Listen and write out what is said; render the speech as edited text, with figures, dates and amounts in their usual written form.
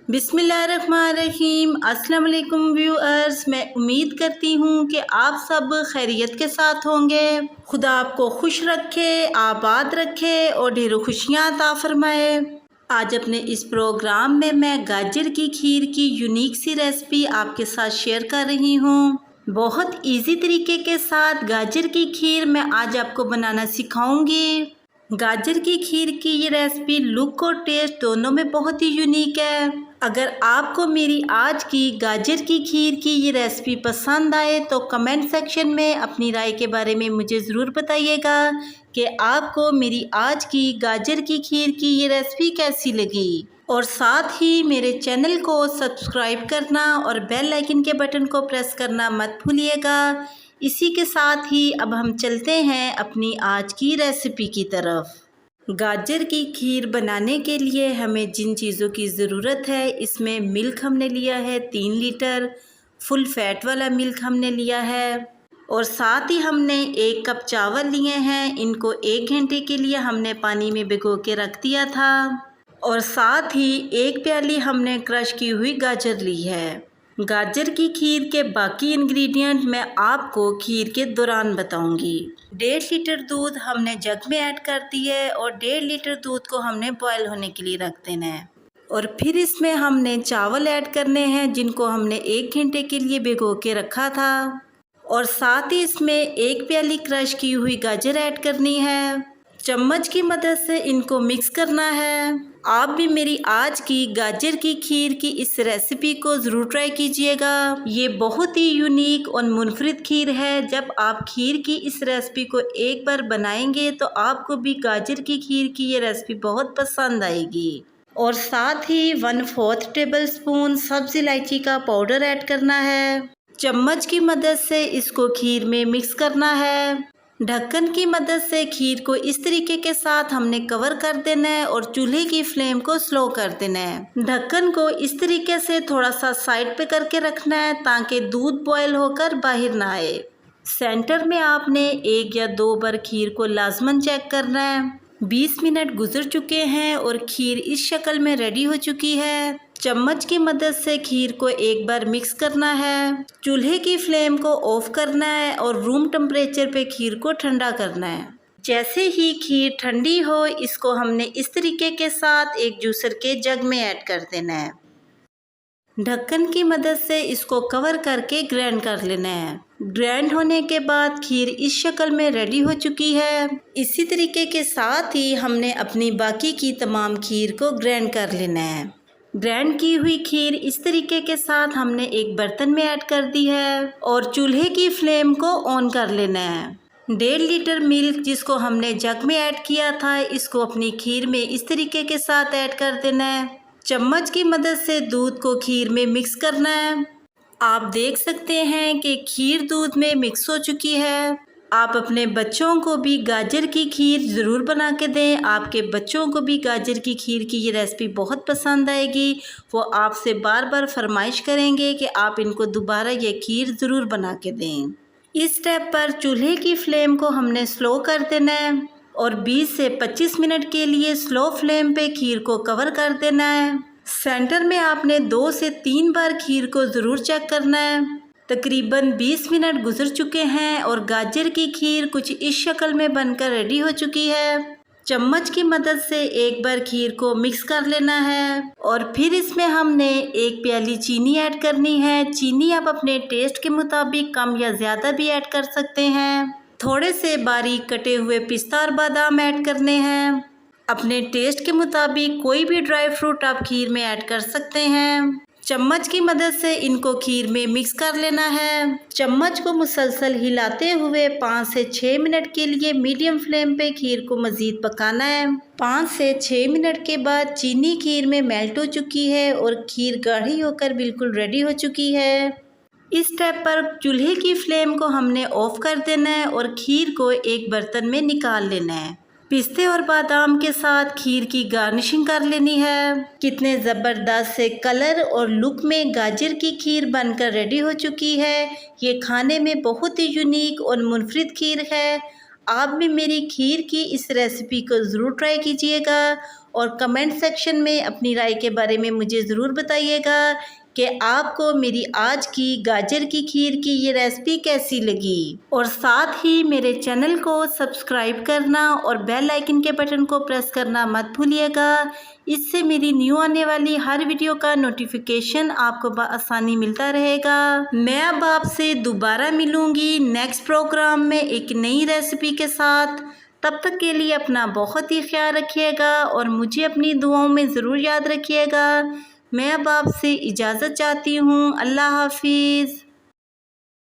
बिस्मिल्लाहिर्रहमानिर्रहीम। अस्सलाम वालेकुम व्यूअर्स, मैं उम्मीद करती हूँ कि आप सब खैरियत के साथ होंगे। खुदा आपको खुश रखे, आबाद रखे और ढेरों खुशियाँ अता फरमाए। आज अपने इस प्रोग्राम में मैं गाजर की खीर की यूनिक सी रेसिपी आपके साथ शेयर कर रही हूँ। बहुत इजी तरीके के साथ गाजर की खीर मैं आज आपको बनाना सिखाऊंगी। गाजर की खीर की ये रेसिपी लुक और टेस्ट दोनों में बहुत ही यूनिक है। अगर आपको मेरी आज की गाजर की खीर की ये रेसिपी पसंद आए तो कमेंट सेक्शन में अपनी राय के बारे में मुझे ज़रूर बताइएगा कि आपको मेरी आज की गाजर की खीर की ये रेसिपी कैसी लगी। और साथ ही मेरे चैनल को सब्सक्राइब करना और बेल आइकन के बटन को प्रेस करना मत भूलिएगा। इसी के साथ ही अब हम चलते हैं अपनी आज की रेसिपी की तरफ। गाजर की खीर बनाने के लिए हमें जिन चीज़ों की ज़रूरत है, इसमें मिल्क हमने लिया है 3 लीटर, फुल फैट वाला मिल्क हमने लिया है। और साथ ही हमने 1 कप चावल लिए हैं, इनको 1 घंटे के लिए हमने पानी में भिगो के रख दिया था। और साथ ही 1 प्याली हमने क्रश की हुई गाजर ली है। गाजर की खीर के बाकी इंग्रेडिएंट मैं आपको खीर के दौरान बताऊंगी। 1.5 लीटर दूध हमने जग में ऐड कर दी है और 1.5 लीटर दूध को हमने बॉयल होने के लिए रख देना है। और फिर इसमें हमने चावल ऐड करने हैं, जिनको हमने 1 घंटे के लिए भिगो के रखा था। और साथ ही इसमें 1 प्याली क्रश की हुई गाजर ऐड करनी है। चम्मच की मदद से इनको मिक्स करना है। आप भी मेरी आज की गाजर की खीर की इस रेसिपी को ज़रूर ट्राई कीजिएगा। ये बहुत ही यूनिक और मुनफरिद खीर है। जब आप खीर की इस रेसिपी को एक बार बनाएंगे तो आपको भी गाजर की खीर की ये रेसिपी बहुत पसंद आएगी। और साथ ही 1/4 टेबल स्पून सब्ज़ इलायची का पाउडर ऐड करना है। चम्मच की मदद से इसको खीर में मिक्स करना है। ढक्कन की मदद से खीर को इस तरीके के साथ हमने कवर कर देना है और चूल्हे की फ्लेम को स्लो कर देना है। ढक्कन को इस तरीके से थोड़ा सा साइड पे करके रखना है ताकि दूध बॉयल होकर बाहर ना आए। सेंटर में आपने 1 या 2 बार खीर को लाजमन चेक करना है। 20 मिनट गुजर चुके हैं और खीर इस शक्ल में रेडी हो चुकी है। चम्मच की मदद से खीर को एक बार मिक्स करना है। चूल्हे की फ्लेम को ऑफ करना है और रूम टेम्परेचर पे खीर को ठंडा करना है। जैसे ही खीर ठंडी हो, इसको हमने इस तरीके के साथ एक जूसर के जग में ऐड कर देना है। ढक्कन की मदद से इसको कवर करके ग्राइंड कर लेना है। ग्राइंड होने के बाद खीर इस शक्ल में रेडी हो चुकी है। इसी तरीके के साथ ही हमने अपनी बाकी की तमाम खीर को ग्राइंड कर लेना है। ग्राइंड की हुई खीर इस तरीके के साथ हमने एक बर्तन में ऐड कर दी है और चूल्हे की फ्लेम को ऑन कर लेना है। 1.5 लीटर मिल्क जिसको हमने जग में ऐड किया था, इसको अपनी खीर में इस तरीके के साथ ऐड कर देना है। चम्मच की मदद से दूध को खीर में मिक्स करना है। आप देख सकते हैं कि खीर दूध में मिक्स हो चुकी है। आप अपने बच्चों को भी गाजर की खीर ज़रूर बना के दें। आपके बच्चों को भी गाजर की खीर की ये रेसिपी बहुत पसंद आएगी। वो आपसे बार बार फरमाइश करेंगे कि आप इनको दोबारा ये खीर ज़रूर बना के दें। इस स्टेप पर चूल्हे की फ्लेम को हमने स्लो कर देना है और 20 से 25 मिनट के लिए स्लो फ्लेम पे खीर को कवर कर देना है। सेंटर में आपने 2 से 3 बार खीर को ज़रूर चेक करना है। तकरीबन 20 मिनट गुजर चुके हैं और गाजर की खीर कुछ इस शक्ल में बनकर रेडी हो चुकी है। चम्मच की मदद से एक बार खीर को मिक्स कर लेना है और फिर इसमें हमने 1 प्याली चीनी ऐड करनी है। चीनी आप अपने टेस्ट के मुताबिक कम या ज़्यादा भी ऐड कर सकते हैं। थोड़े से बारीक कटे हुए पिस्ता और बादाम ऐड करने हैं। अपने टेस्ट के मुताबिक कोई भी ड्राई फ्रूट आप खीर में ऐड कर सकते हैं। चम्मच की मदद से इनको खीर में मिक्स कर लेना है। चम्मच को मुसलसल हिलाते हुए 5 से 6 मिनट के लिए मीडियम फ्लेम पे खीर को मज़ीद पकाना है। 5 से 6 मिनट के बाद चीनी खीर में मेल्ट हो चुकी है और खीर गाढ़ी होकर बिल्कुल रेडी हो चुकी है। इस स्टेप पर चूल्हे की फ्लेम को हमने ऑफ कर देना है और खीर को एक बर्तन में निकाल लेना है। पिस्ते और बादाम के साथ खीर की गार्निशिंग कर लेनी है। कितने ज़बरदस्त से कलर और लुक में गाजर की खीर बनकर रेडी हो चुकी है। ये खाने में बहुत ही यूनिक और मुनफरिद खीर है। आप भी मेरी खीर की इस रेसिपी को ज़रूर ट्राई कीजिएगा और कमेंट सेक्शन में अपनी राय के बारे में मुझे ज़रूर बताइएगा कि आपको मेरी आज की गाजर की खीर की ये रेसिपी कैसी लगी। और साथ ही मेरे चैनल को सब्सक्राइब करना और बेल आइकन के बटन को प्रेस करना मत भूलिएगा। इससे मेरी न्यू आने वाली हर वीडियो का नोटिफिकेशन आपको आसानी मिलता रहेगा। मैं अब आपसे दोबारा मिलूँगी नेक्स्ट प्रोग्राम में एक नई रेसिपी के साथ। तब तक के लिए अपना बहुत ही ख्याल रखिएगा और मुझे अपनी दुआओं में ज़रूर याद रखिएगा। मैं अब आपसे इजाज़त चाहती हूँ। अल्लाह हाफिज़।